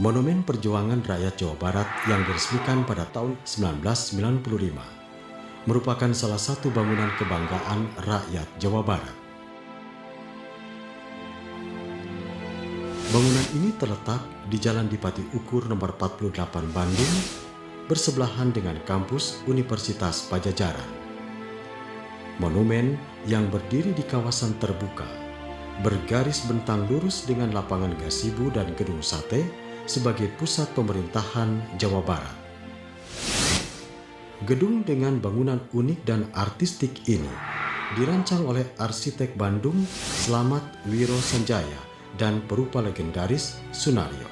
Monumen Perjuangan Rakyat Jawa Barat yang diresmikan pada tahun 1995 merupakan salah satu bangunan kebanggaan rakyat Jawa Barat. Bangunan ini terletak di Jalan Dipati Ukur nomor 48 Bandung, bersebelahan dengan kampus Universitas Padjadjaran. Monumen yang berdiri di kawasan terbuka, bergaris bentang lurus dengan lapangan gazebo dan gedung sate sebagai pusat pemerintahan Jawa Barat. Gedung dengan bangunan unik dan artistik ini dirancang oleh arsitek Bandung Slamet Wiro Sanjaya dan perupa legendaris Sunario.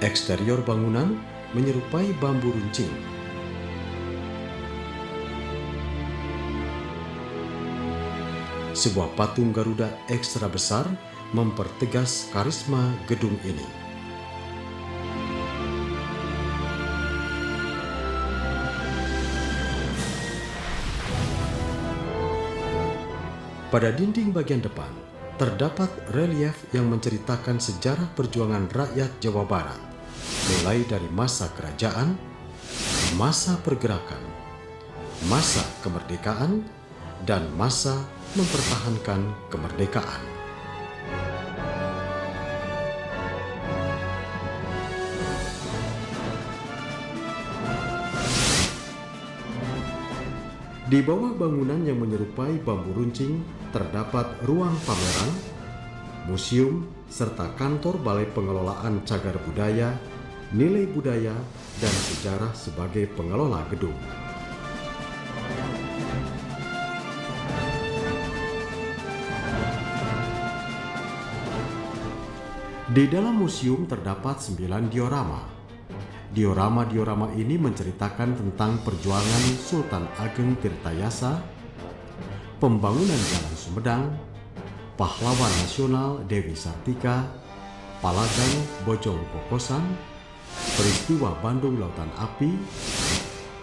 Eksterior bangunan menyerupai bambu runcing. Sebuah patung Garuda ekstra besar mempertegas karisma gedung ini. Pada dinding bagian depan, terdapat relief yang menceritakan sejarah perjuangan rakyat Jawa Barat, mulai dari masa kerajaan, masa pergerakan, masa kemerdekaan, dan masa mempertahankan kemerdekaan. Di bawah bangunan yang menyerupai bambu runcing terdapat ruang pameran, museum, serta kantor Balai Pengelolaan Cagar Budaya, Nilai Budaya, dan Sejarah sebagai pengelola gedung. Di dalam museum terdapat 9 diorama. Diorama-diorama ini menceritakan tentang perjuangan Sultan Ageng Tirtayasa, pembangunan Jalan Sumedang, pahlawan nasional Dewi Sartika, Palagan Bojong Kokosan, peristiwa Bandung Lautan Api,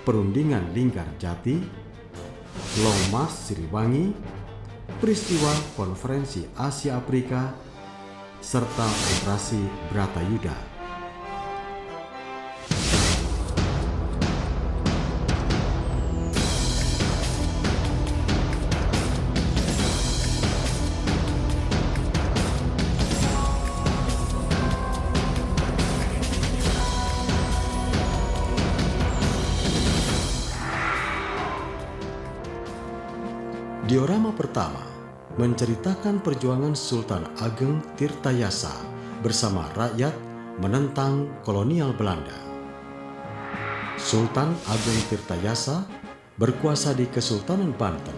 perundingan Linggar Jati, Long March Siliwangi, peristiwa Konferensi Asia Afrika, serta Operasi Bratayuda. Diorama pertama menceritakan perjuangan Sultan Ageng Tirtayasa bersama rakyat menentang kolonial Belanda. Sultan Ageng Tirtayasa berkuasa di Kesultanan Banten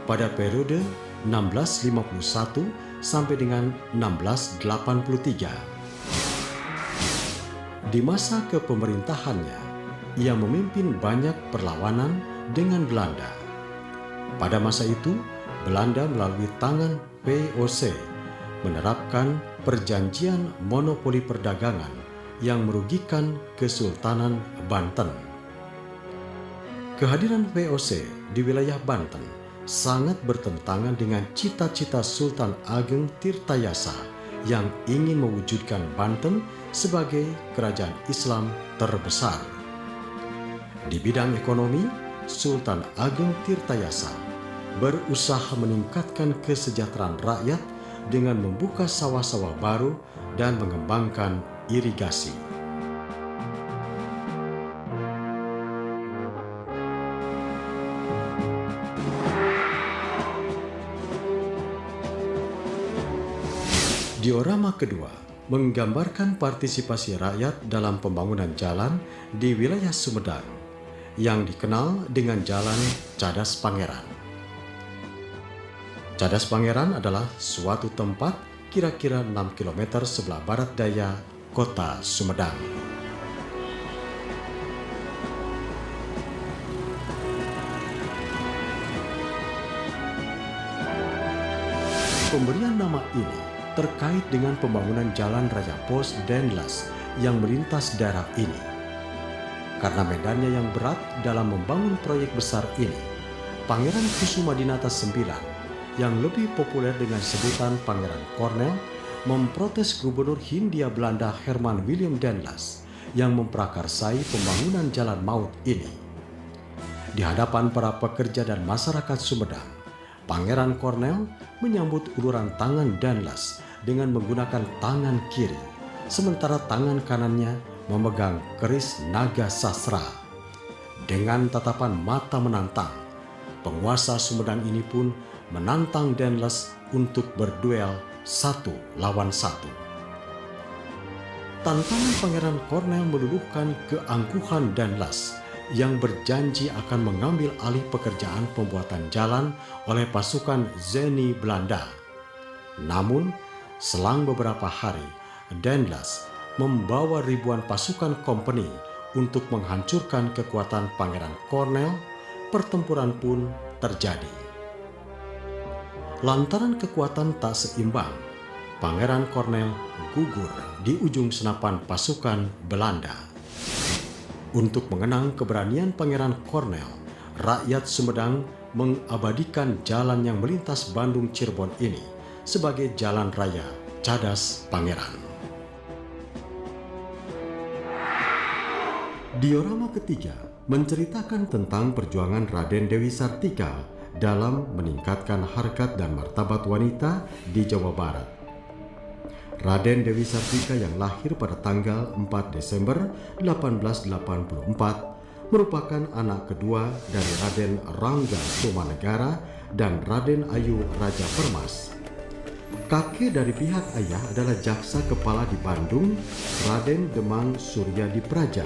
pada periode 1651 sampai dengan 1683. Di masa kepemerintahannya, ia memimpin banyak perlawanan dengan Belanda. Pada masa itu, Belanda melalui tangan VOC menerapkan perjanjian monopoli perdagangan yang merugikan Kesultanan Banten. Kehadiran VOC di wilayah Banten sangat bertentangan dengan cita-cita Sultan Ageng Tirtayasa yang ingin mewujudkan Banten sebagai kerajaan Islam terbesar. Di bidang ekonomi, Sultan Ageng Tirtayasa berusaha meningkatkan kesejahteraan rakyat dengan membuka sawah-sawah baru dan mengembangkan irigasi. Diorama kedua menggambarkan partisipasi rakyat dalam pembangunan jalan di wilayah Sumedang yang dikenal dengan Jalan Cadas Pangeran. Cadas Pangeran adalah suatu tempat kira-kira 6 km sebelah barat daya kota Sumedang. Pemberian nama ini terkait dengan pembangunan Jalan Raya Pos Denlas yang melintas daerah ini. Karena medannya yang berat dalam membangun proyek besar ini, Pangeran Kusumadinata IX yang lebih populer dengan sebutan Pangeran Kornel memprotes Gubernur Hindia Belanda Herman Willem Daendels yang memprakarsai pembangunan jalan maut ini. Di hadapan para pekerja dan masyarakat Sumedang, Pangeran Cornel menyambut uluran tangan Daendels dengan menggunakan tangan kiri, sementara tangan kanannya memegang keris naga sastra. Dengan tatapan mata menantang, penguasa Sumedang ini pun menantang Daendels untuk berduel 1 lawan 1. Tantangan Pangeran Cornel meluluhkan keangkuhan Daendels yang berjanji akan mengambil alih pekerjaan pembuatan jalan oleh pasukan Zeni Belanda. Namun, selang beberapa hari, Daendels membawa ribuan pasukan kompeni untuk menghancurkan kekuatan Pangeran Cornel. Pertempuran pun terjadi. Lantaran kekuatan tak seimbang, Pangeran Cornel gugur di ujung senapan pasukan Belanda. Untuk mengenang keberanian Pangeran Cornel, rakyat Sumedang mengabadikan jalan yang melintas Bandung Cirebon ini sebagai Jalan Raya Cadas Pangeran. Diorama ketiga menceritakan tentang perjuangan Raden Dewi Sartika dalam meningkatkan harkat dan martabat wanita di Jawa Barat. Raden Dewi Sartika yang lahir pada tanggal 4 Desember 1884 merupakan anak kedua dari Raden Rangga Somanegara dan Raden Ayu Raja Permas. Kakek dari pihak ayah adalah jaksa kepala di Bandung, Raden Demang Suryadi Praja.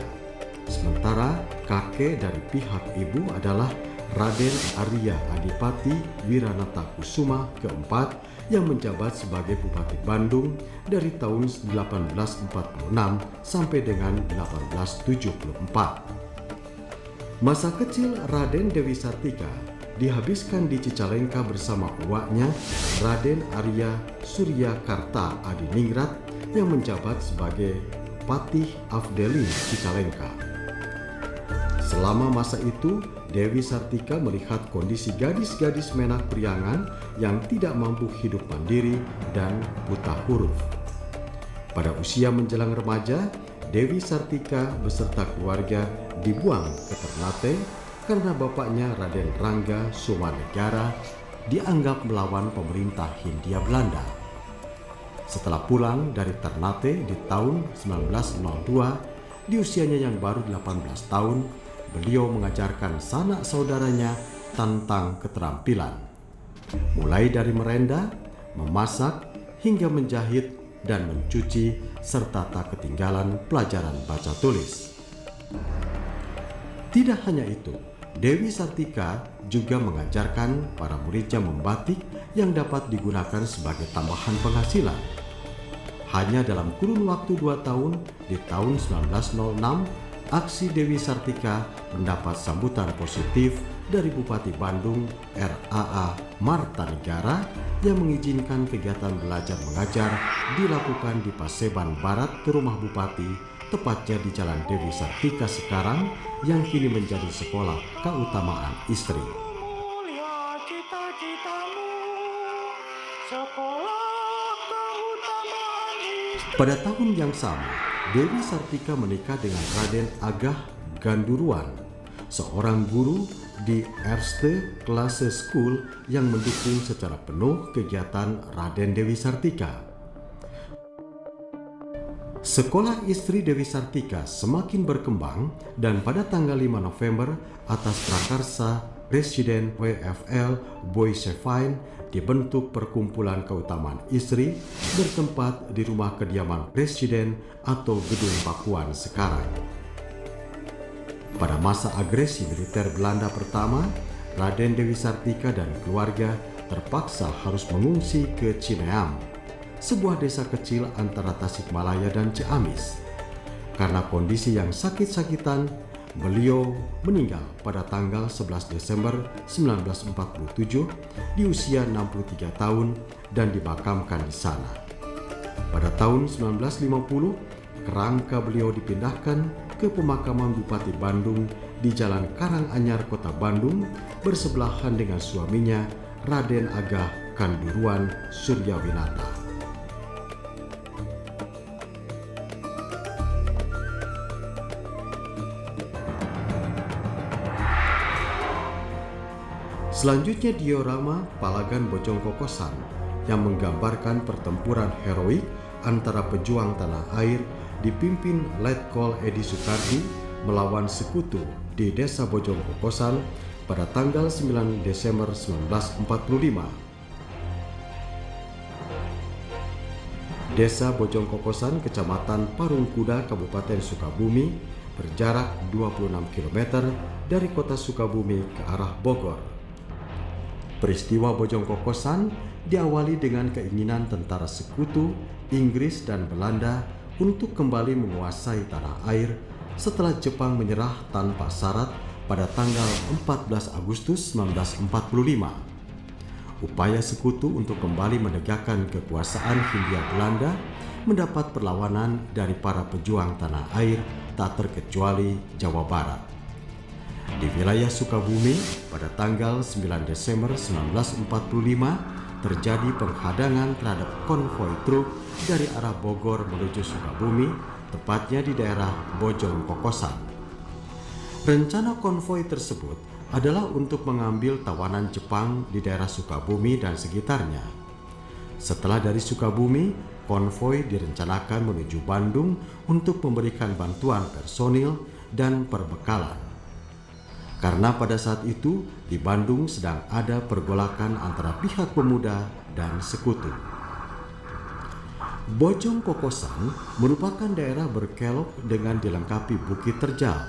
Sementara kakek dari pihak ibu adalah Raden Arya Adipati Wiranata Kusuma keempat yang menjabat sebagai Bupati Bandung dari tahun 1846 sampai dengan 1874. Masa kecil Raden Dewi Sartika dihabiskan di Cicalengka bersama uaknya Raden Arya Suryakarta Adiningrat yang menjabat sebagai Patih Afdelin Cicalengka. Selama masa itu, Dewi Sartika melihat kondisi gadis-gadis Menak Priangan yang tidak mampu hidup mandiri dan buta huruf. Pada usia menjelang remaja, Dewi Sartika beserta keluarga dibuang ke Ternate karena bapaknya Raden Rangga Somanegara dianggap melawan pemerintah Hindia Belanda. Setelah pulang dari Ternate di tahun 1902, di usianya yang baru 18 tahun, beliau mengajarkan sanak saudaranya tentang keterampilan, mulai dari merenda, memasak, hingga menjahit dan mencuci, serta tak ketinggalan pelajaran baca tulis. Tidak hanya itu, Dewi Sartika juga mengajarkan para muridnya membatik yang dapat digunakan sebagai tambahan penghasilan. Hanya dalam kurun waktu 2 tahun, di tahun 1906, aksi Dewi Sartika mendapat sambutan positif dari Bupati Bandung R.A.A. Martanegara yang mengizinkan kegiatan belajar mengajar dilakukan di Paseban Barat ke rumah Bupati, tepatnya di Jalan Dewi Sartika sekarang yang kini menjadi sekolah keutamaan istri. Pada tahun yang sama, Dewi Sartika menikah dengan Raden Agah Ganduruan, seorang guru di Erste Klasse School yang mendukung secara penuh kegiatan Raden Dewi Sartika. Sekolah istri Dewi Sartika semakin berkembang dan pada tanggal 5 November atas prakarsa Presiden WFL Boy Sevine dibentuk Perkumpulan Keutamaan Istri bertempat di rumah kediaman Presiden atau Gedung Pakuan sekarang. Pada masa agresi militer Belanda pertama, Raden Dewi Sartika dan keluarga terpaksa harus mengungsi ke Cineam, sebuah desa kecil antara Tasikmalaya dan Ciamis. Karena kondisi yang sakit-sakitan, beliau meninggal pada tanggal 11 Desember 1947 di usia 63 tahun dan dimakamkan di sana. Pada tahun 1950, kerangka beliau dipindahkan ke pemakaman Bupati Bandung di Jalan Karanganyar, Kota Bandung, bersebelahan dengan suaminya Raden Agah Kanduruan Suryawinata. Selanjutnya diorama Palagan Bojong Kokosan yang menggambarkan pertempuran heroik antara pejuang tanah air dipimpin Letkol Edi Sukardi melawan sekutu di Desa Bojong Kokosan pada tanggal 9 Desember 1945. Desa Bojong Kokosan, Kecamatan Parungkuda, Kabupaten Sukabumi, berjarak 26 km dari kota Sukabumi ke arah Bogor. Peristiwa Bojong Kokosan diawali dengan keinginan tentara sekutu, Inggris dan Belanda untuk kembali menguasai tanah air setelah Jepang menyerah tanpa syarat pada tanggal 14 Agustus 1945. Upaya sekutu untuk kembali menegakkan kekuasaan Hindia Belanda mendapat perlawanan dari para pejuang tanah air tak terkecuali Jawa Barat. Di wilayah Sukabumi pada tanggal 9 Desember 1945 terjadi penghadangan terhadap konvoi truk dari arah Bogor menuju Sukabumi, tepatnya di daerah Bojong Kokosan. Rencana konvoi tersebut adalah untuk mengambil tawanan Jepang di daerah Sukabumi dan sekitarnya. Setelah dari Sukabumi, konvoi direncanakan menuju Bandung untuk memberikan bantuan personil dan perbekalan. Karena pada saat itu di Bandung sedang ada pergolakan antara pihak pemuda dan sekutu. Bojong Kokosan merupakan daerah berkelok dengan dilengkapi bukit terjal.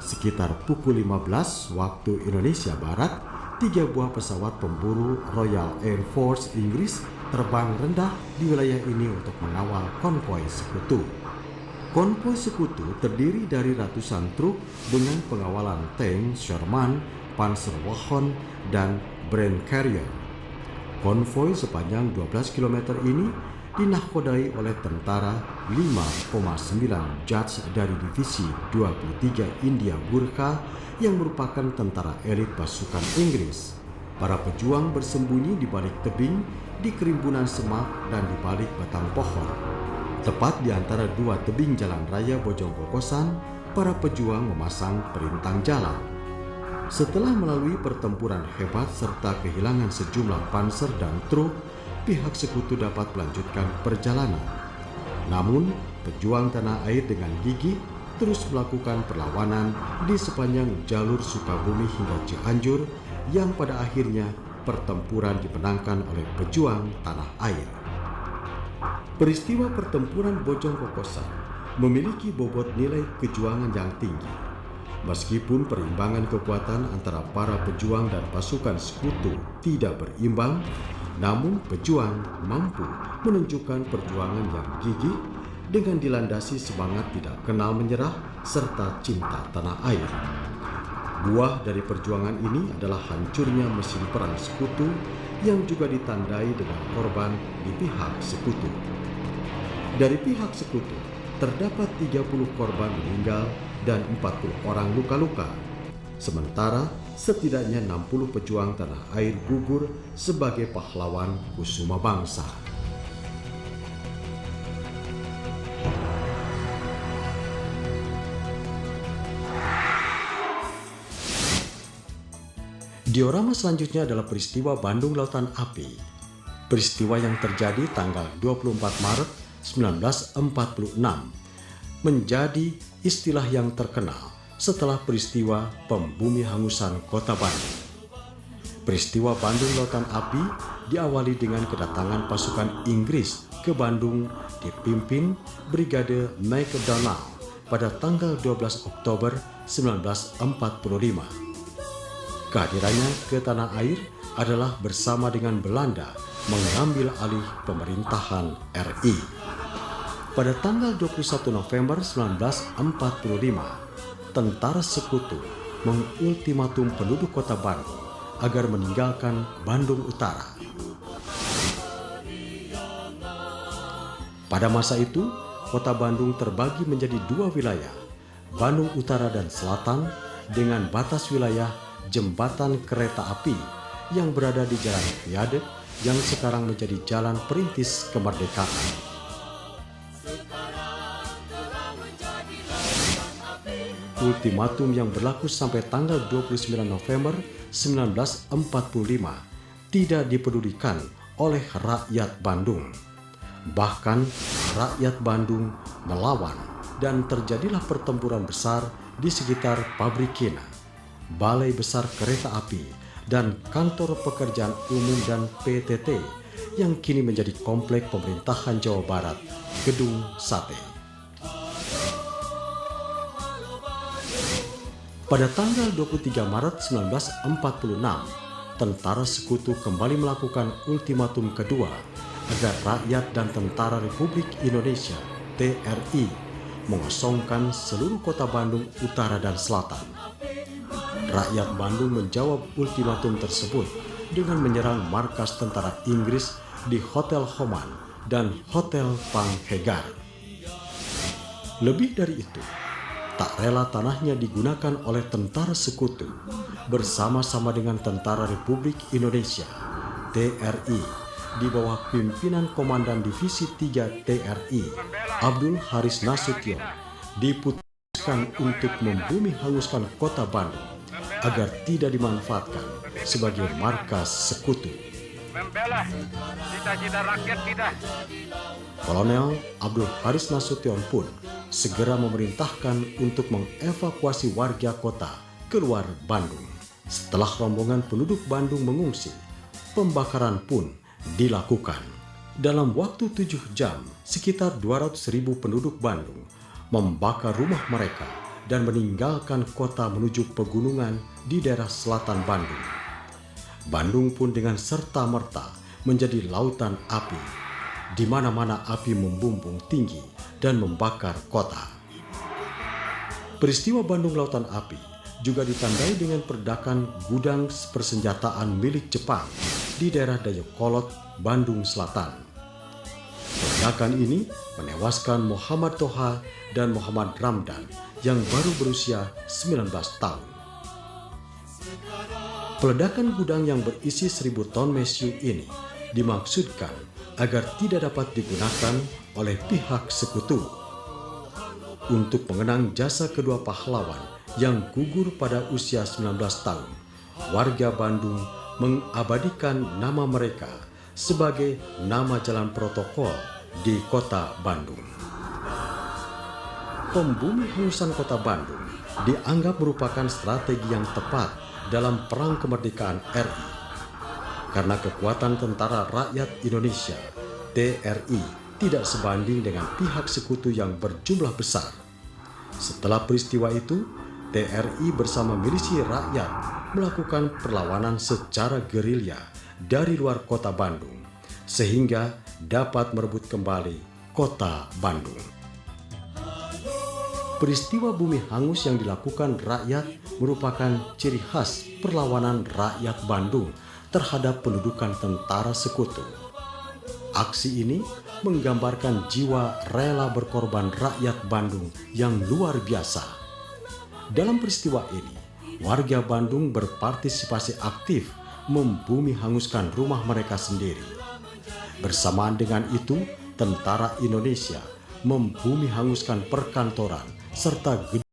Sekitar pukul 15 waktu Indonesia Barat, 3 buah pesawat pemburu Royal Air Force Inggris terbang rendah di wilayah ini untuk mengawal konvoi sekutu. Konvoi sekutu terdiri dari ratusan truk dengan pengawalan tank Sherman, Panzerwagen, dan Brand Carrier. Konvoi sepanjang 12 km ini dinahkodai oleh tentara 5,9 Jats dari Divisi 23 India Gurkha yang merupakan tentara elit pasukan Inggris. Para pejuang bersembunyi di balik tebing, di kerimbunan semak, dan di balik batang pohon. Tepat di antara dua tebing jalan raya Bojong Kokosan, para pejuang memasang perintang jalan. Setelah melalui pertempuran hebat serta kehilangan sejumlah panser dan truk, pihak sekutu dapat melanjutkan perjalanan. Namun, pejuang tanah air dengan gigih terus melakukan perlawanan di sepanjang jalur Sukabumi hingga Cianjur, yang pada akhirnya pertempuran dimenangkan oleh pejuang tanah air. Peristiwa pertempuran Bojong Kokosan memiliki bobot nilai kejuangan yang tinggi. Meskipun perimbangan kekuatan antara para pejuang dan pasukan sekutu tidak berimbang, namun pejuang mampu menunjukkan perjuangan yang gigih dengan dilandasi semangat tidak kenal menyerah serta cinta tanah air. Buah dari perjuangan ini adalah hancurnya mesin perang sekutu yang juga ditandai dengan korban di pihak sekutu. Dari pihak sekutu, terdapat 30 korban meninggal dan 40 orang luka-luka. Sementara setidaknya 60 pejuang tanah air gugur sebagai pahlawan kusuma bangsa. Diorama selanjutnya adalah peristiwa Bandung Lautan Api. Peristiwa yang terjadi tanggal 24 Maret 1946 menjadi istilah yang terkenal setelah peristiwa pembumi hangusan kota Bandung. Peristiwa Bandung Lautan Api diawali dengan kedatangan pasukan Inggris ke Bandung dipimpin Brigade McDonald pada tanggal 12 Oktober 1945. Kehadirannya ke tanah air adalah bersama dengan Belanda mengambil alih pemerintahan RI. Pada tanggal 21 November 1945, tentara sekutu mengultimatum penduduk kota Bandung agar meninggalkan Bandung Utara. Pada masa itu, kota Bandung terbagi menjadi dua wilayah, Bandung Utara dan Selatan, dengan batas wilayah jembatan kereta api yang berada di Jalan Viaduk yang sekarang menjadi Jalan Perintis Kemerdekaan. Ultimatum yang berlaku sampai tanggal 29 November 1945 tidak dipedulikan oleh rakyat Bandung. Bahkan rakyat Bandung melawan dan terjadilah pertempuran besar di sekitar pabrik Kina, Balai Besar Kereta Api, dan Kantor Pekerjaan Umum dan PTT yang kini menjadi Komplek Pemerintahan Jawa Barat, Gedung Sate. Pada tanggal 23 Maret 1946, tentara sekutu kembali melakukan ultimatum kedua agar rakyat dan tentara Republik Indonesia (TRI) mengosongkan seluruh kota Bandung Utara dan Selatan. Rakyat Bandung menjawab ultimatum tersebut dengan menyerang markas tentara Inggris di Hotel Homan dan Hotel Panghegar. Lebih dari itu, tak rela tanahnya digunakan oleh tentara sekutu bersama-sama dengan Tentara Republik Indonesia (TRI) di bawah pimpinan Komandan Divisi 3 TRI Abdul Haris Nasution diputuskan untuk membumi hanguskan kota Bandung agar tidak dimanfaatkan sebagai markas sekutu. Membela cita-cita rakyat kita. Kolonel Abdul Haris Nasution pun segera memerintahkan untuk mengevakuasi warga kota keluar Bandung. Setelah rombongan penduduk Bandung mengungsi, pembakaran pun dilakukan. Dalam waktu 7 jam, sekitar 200.000 penduduk Bandung membakar rumah mereka dan meninggalkan kota menuju pegunungan di daerah selatan Bandung. Bandung pun dengan serta-merta menjadi lautan api, di mana-mana api membumbung tinggi dan membakar kota. Peristiwa Bandung Lautan Api juga ditandai dengan peledakan gudang persenjataan milik Jepang di daerah Dayakolot, Bandung Selatan. Ledakan ini menewaskan Muhammad Toha dan Muhammad Ramdan yang baru berusia 19 tahun. Peledakan gudang yang berisi 1.000 ton mesiu ini dimaksudkan agar tidak dapat digunakan oleh pihak sekutu. Untuk mengenang jasa kedua pahlawan yang gugur pada usia 19 tahun, warga Bandung mengabadikan nama mereka sebagai nama jalan protokol di kota Bandung. Pembumi hangusan kota Bandung dianggap merupakan strategi yang tepat dalam Perang Kemerdekaan RI, karena kekuatan Tentara Rakyat Indonesia (TRI) tidak sebanding dengan pihak sekutu yang berjumlah besar. Setelah peristiwa itu, TRI bersama milisi rakyat melakukan perlawanan secara gerilya dari luar kota Bandung, sehingga dapat merebut kembali kota Bandung. Peristiwa bumi hangus yang dilakukan rakyat merupakan ciri khas perlawanan rakyat Bandung terhadap pendudukan tentara sekutu. Aksi ini menggambarkan jiwa rela berkorban rakyat Bandung yang luar biasa. Dalam peristiwa ini, warga Bandung berpartisipasi aktif membumi hanguskan rumah mereka sendiri. Bersamaan dengan itu, tentara Indonesia membumi hanguskan perkantoran serta gedung.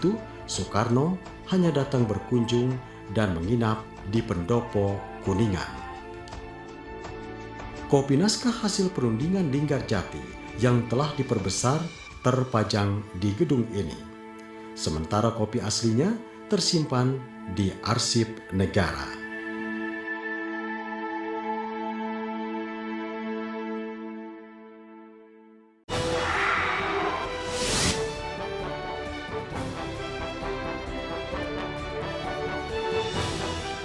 itu, Soekarno hanya datang berkunjung dan menginap di Pendopo Kuningan. Kopi naskah hasil perundingan Linggarjati yang telah diperbesar terpajang di gedung ini. Sementara kopi aslinya tersimpan di arsip negara.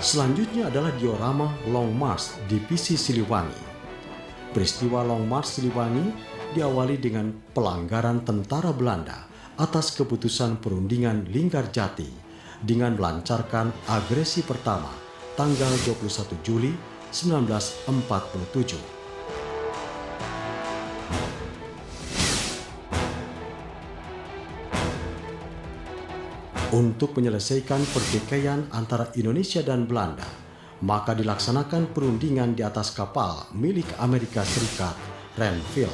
Selanjutnya adalah diorama Long March Divisi Siliwangi. Peristiwa Long March Siliwangi diawali dengan pelanggaran tentara Belanda atas keputusan perundingan Linggarjati dengan melancarkan agresi pertama tanggal 21 Juli 1947. Untuk menyelesaikan pertikaian antara Indonesia dan Belanda, maka dilaksanakan perundingan di atas kapal milik Amerika Serikat, Renville.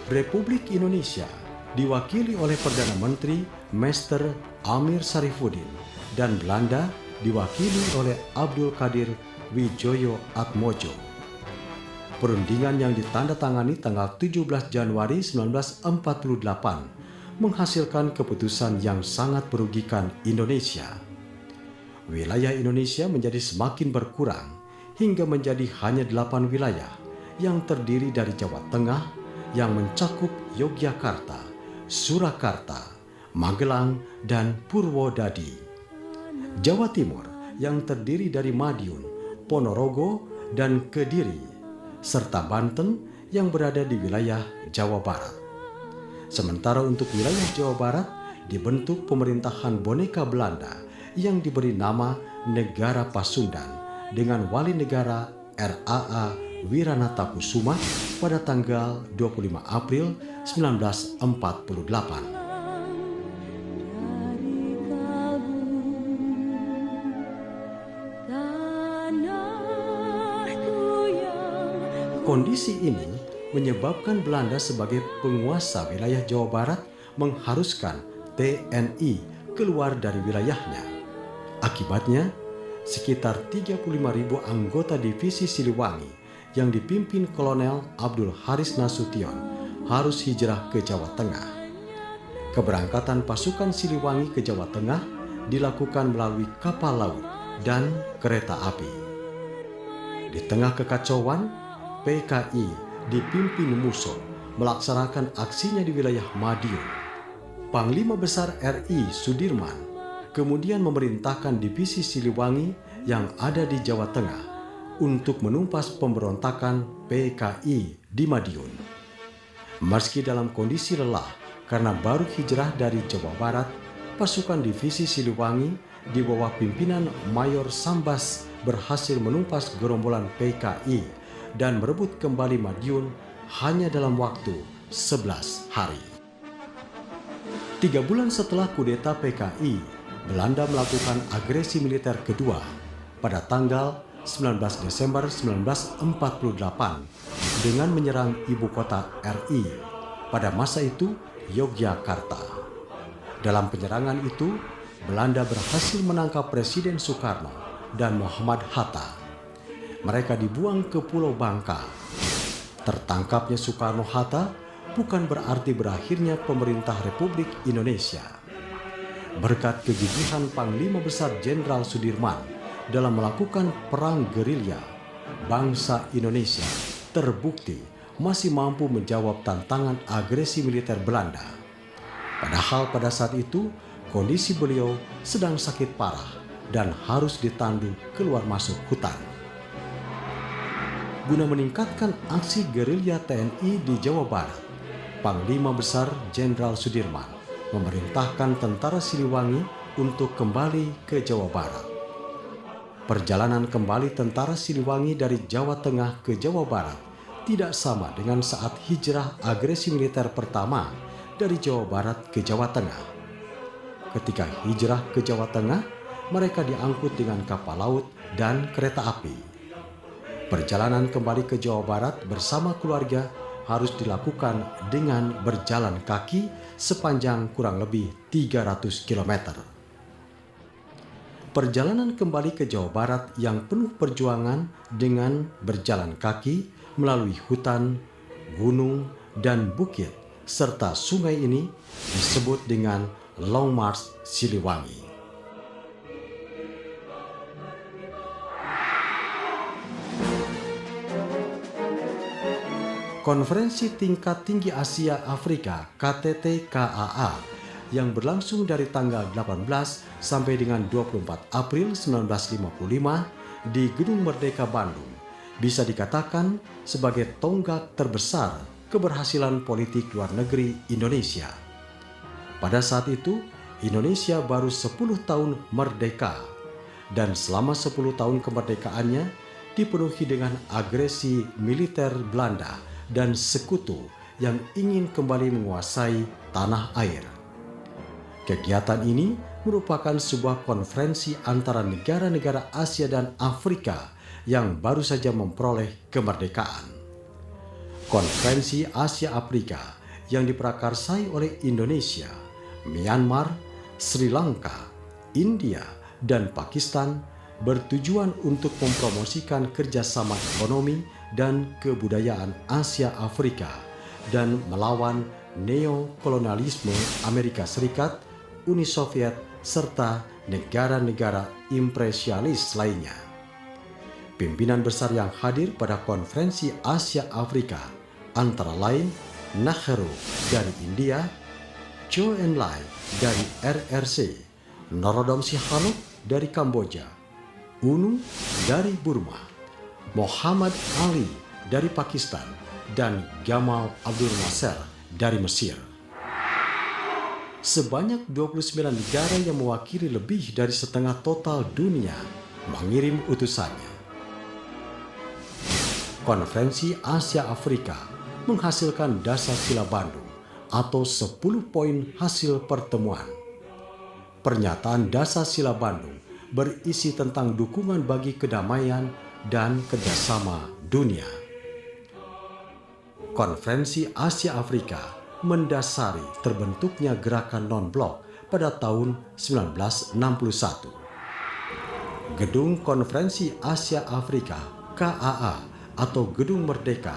Republik Indonesia diwakili oleh Perdana Menteri Mr. Amir Sarifuddin dan Belanda diwakili oleh Abdul Qadir Wijoyo Atmojo. Perundingan yang ditandatangani tanggal 17 Januari 1948 menghasilkan keputusan yang sangat merugikan Indonesia. Wilayah Indonesia menjadi semakin berkurang hingga menjadi hanya 8 wilayah yang terdiri dari Jawa Tengah yang mencakup Yogyakarta, Surakarta, Magelang, dan Purwodadi. Jawa Timur yang terdiri dari Madiun, Ponorogo, dan Kediri, serta Banten yang berada di wilayah Jawa Barat. Sementara untuk wilayah Jawa Barat dibentuk pemerintahan boneka Belanda yang diberi nama Negara Pasundan dengan Wali Negara R.A.A. Wiranatakusuma pada tanggal 25 April 1948. Kondisi ini menyebabkan Belanda sebagai penguasa wilayah Jawa Barat mengharuskan TNI keluar dari wilayahnya. Akibatnya, sekitar 35.000 anggota divisi Siliwangi yang dipimpin Kolonel Abdul Haris Nasution harus hijrah ke Jawa Tengah. Keberangkatan pasukan Siliwangi ke Jawa Tengah dilakukan melalui kapal laut dan kereta api. Di tengah kekacauan, PKI dipimpin Musso melaksanakan aksinya di wilayah Madiun. Panglima Besar RI Sudirman kemudian memerintahkan divisi Siliwangi yang ada di Jawa Tengah untuk menumpas pemberontakan PKI di Madiun. Meski dalam kondisi lelah karena baru hijrah dari Jawa Barat, pasukan divisi Siliwangi di bawah pimpinan Mayor Sambas berhasil menumpas gerombolan PKI dan merebut kembali Madiun hanya dalam waktu 11 hari. 3 bulan setelah kudeta PKI, Belanda melakukan agresi militer kedua pada tanggal 19 Desember 1948 dengan menyerang ibu kota RI, pada masa itu Yogyakarta. Dalam penyerangan itu, Belanda berhasil menangkap Presiden Soekarno dan Muhammad Hatta. Mereka dibuang ke Pulau Bangka. Tertangkapnya Soekarno-Hatta bukan berarti berakhirnya pemerintah Republik Indonesia. Berkat kegigihan Panglima Besar Jenderal Sudirman dalam melakukan perang gerilya, bangsa Indonesia terbukti masih mampu menjawab tantangan agresi militer Belanda. Padahal pada saat itu kondisi beliau sedang sakit parah dan harus ditandu keluar masuk hutan. Guna meningkatkan aksi gerilya TNI di Jawa Barat, Panglima Besar Jenderal Sudirman memerintahkan tentara Siliwangi untuk kembali ke Jawa Barat. Perjalanan kembali tentara Siliwangi dari Jawa Tengah ke Jawa Barat tidak sama dengan saat hijrah agresi militer pertama dari Jawa Barat ke Jawa Tengah. Ketika hijrah ke Jawa Tengah, mereka diangkut dengan kapal laut dan kereta api. Perjalanan kembali ke Jawa Barat bersama keluarga harus dilakukan dengan berjalan kaki sepanjang kurang lebih 300 km. Perjalanan kembali ke Jawa Barat yang penuh perjuangan dengan berjalan kaki melalui hutan, gunung, dan bukit, serta sungai ini disebut dengan Long March Siliwangi. Konferensi Tingkat Tinggi Asia Afrika KTT-KAA yang berlangsung dari tanggal 18 sampai dengan 24 April 1955 di Gedung Merdeka Bandung bisa dikatakan sebagai tonggak terbesar keberhasilan politik luar negeri Indonesia. Pada saat itu, Indonesia baru 10 tahun merdeka, dan selama 10 tahun kemerdekaannya dipenuhi dengan agresi militer Belanda dan sekutu yang ingin kembali menguasai tanah air. Kegiatan ini merupakan sebuah konferensi antara negara-negara Asia dan Afrika yang baru saja memperoleh kemerdekaan. Konferensi Asia Afrika yang diprakarsai oleh Indonesia, Myanmar, Sri Lanka, India, dan Pakistan bertujuan untuk mempromosikan kerjasama ekonomi dan kebudayaan Asia Afrika dan melawan neokolonialisme Amerika Serikat, Uni Soviet, serta negara-negara impresianis lainnya. Pimpinan besar yang hadir pada konferensi Asia Afrika antara lain Nehru dari India, Zhou Enlai dari RRC, Norodom Sihanouk dari Kamboja, UNU dari Burma, Muhammad Ali dari Pakistan, dan Gamal Abdul Nasser dari Mesir. Sebanyak 29 negara yang mewakili lebih dari setengah total dunia mengirim utusannya. Konferensi Asia Afrika menghasilkan Dasar Sila Bandung atau 10 poin hasil pertemuan. Pernyataan Dasar Sila Bandung berisi tentang dukungan bagi kedamaian dan kerjasama dunia. Konferensi Asia Afrika mendasari terbentuknya gerakan non-blok pada tahun 1961. Gedung Konferensi Asia Afrika KAA atau Gedung Merdeka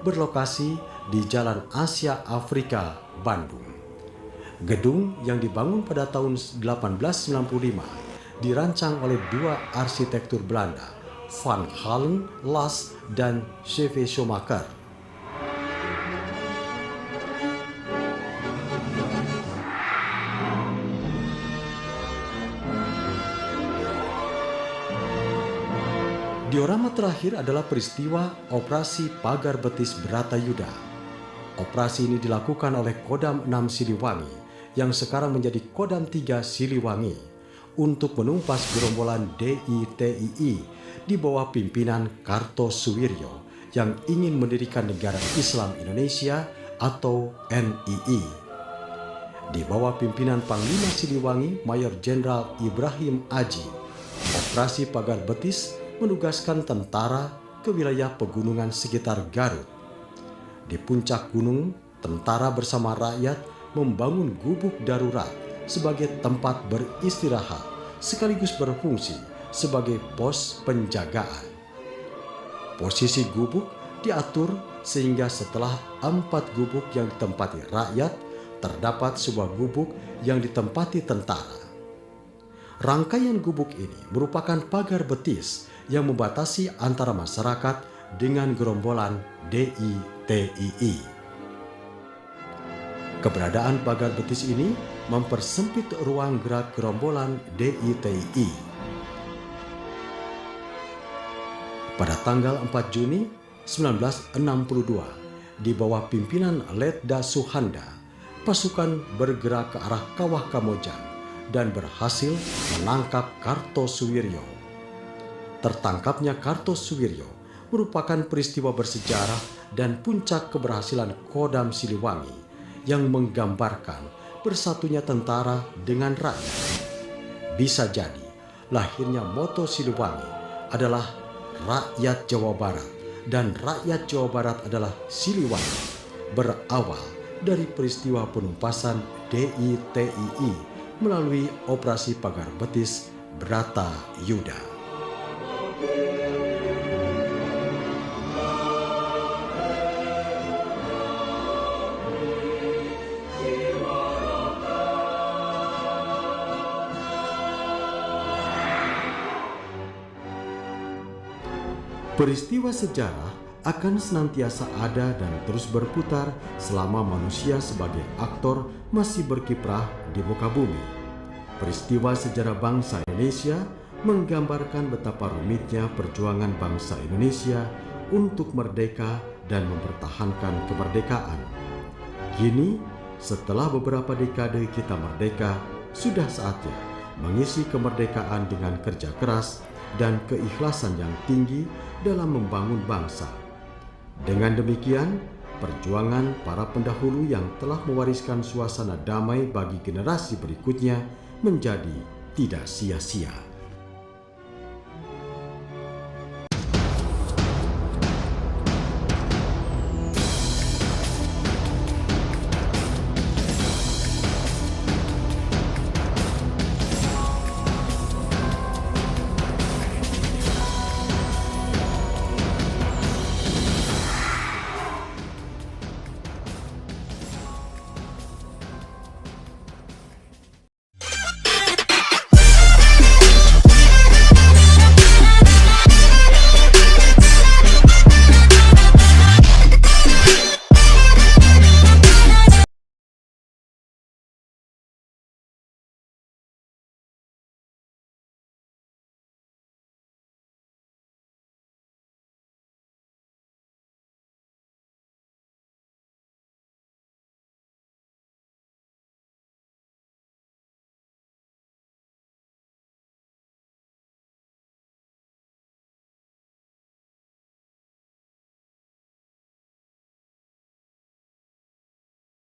berlokasi di Jalan Asia Afrika, Bandung. Gedung yang dibangun pada tahun 1895 dirancang oleh dua arsitektur Belanda, Van Halen Las dan C.V. Schumacher. Diorama terakhir adalah peristiwa Operasi Pagar Betis Bratayuda. Operasi ini dilakukan oleh Kodam 6 Siliwangi yang sekarang menjadi Kodam 3 Siliwangi untuk menumpas gerombolan DITII di bawah pimpinan Kartosuwiryo yang ingin mendirikan Negara Islam Indonesia atau NII. Di bawah pimpinan Panglima Siliwangi Mayor Jenderal Ibrahim Aji, Operasi Pagar Betis menugaskan tentara ke wilayah pegunungan sekitar Garut. Di puncak gunung, tentara bersama rakyat membangun gubuk darurat sebagai tempat beristirahat sekaligus berfungsi sebagai pos penjagaan. Posisi gubuk diatur sehingga setelah 4 gubuk yang ditempati rakyat, terdapat sebuah gubuk yang ditempati tentara. Rangkaian gubuk ini merupakan pagar betis yang membatasi antara masyarakat dengan gerombolan DITII. Keberadaan pagar betis ini mempersempit ruang gerak gerombolan DITII. Pada tanggal 4 Juni 1962, di bawah pimpinan Letda Suhanda, pasukan bergerak ke arah Kawah Kamojang dan berhasil menangkap Kartosuwiryo. Tertangkapnya Kartosuwiryo merupakan peristiwa bersejarah dan puncak keberhasilan Kodam Siliwangi yang menggambarkan bersatunya tentara dengan rakyat. Bisa jadi lahirnya moto Siliwangi adalah rakyat Jawa Barat dan rakyat Jawa Barat adalah Siliwangi, berawal dari peristiwa penumpasan DITII melalui Operasi Pagar Betis Bratayuda. Peristiwa sejarah akan senantiasa ada dan terus berputar selama manusia sebagai aktor masih berkiprah di muka bumi. Peristiwa sejarah bangsa Indonesia menggambarkan betapa rumitnya perjuangan bangsa Indonesia untuk merdeka dan mempertahankan kemerdekaan. Kini, setelah beberapa dekade kita merdeka, sudah saatnya mengisi kemerdekaan dengan kerja keras dan keikhlasan yang tinggi dalam membangun bangsa. Dengan demikian, perjuangan para pendahulu yang telah mewariskan suasana damai bagi generasi berikutnya menjadi tidak sia-sia.